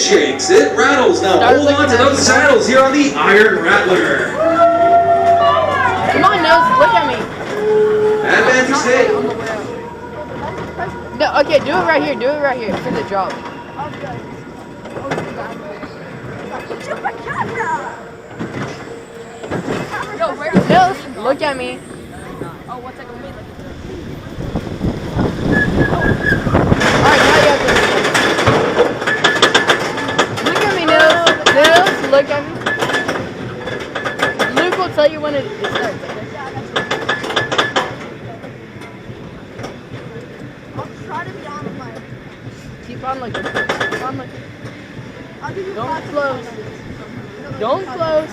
shakes, it rattles. Now hold on to those saddles here on the Iron Rattler. Come on, Nose, look at me. Advantage state. No, okay, do it right here. Do it right here for the drop. Nose, look at me. Alright, now you have to look at me, Nose. Nose, look at me. Luke will tell you when it starts. I'll try to be on the mic. Keep on looking. Keep on looking. I'll give you Don't close. Don't close.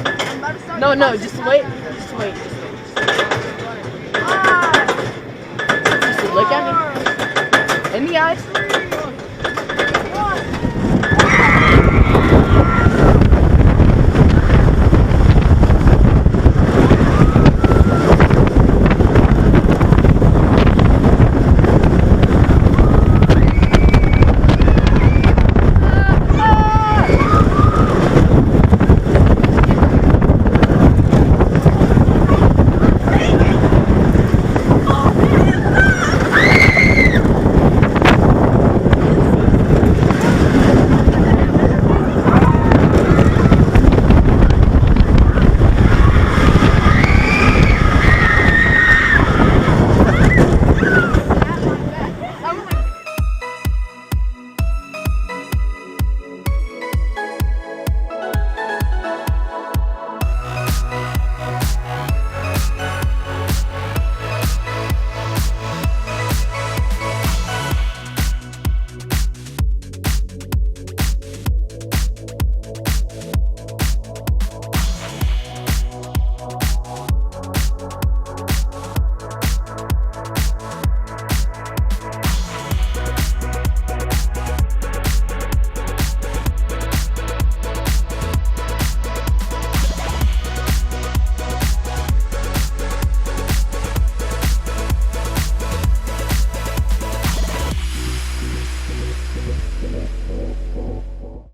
I'm about to start No, just wait. Just wait.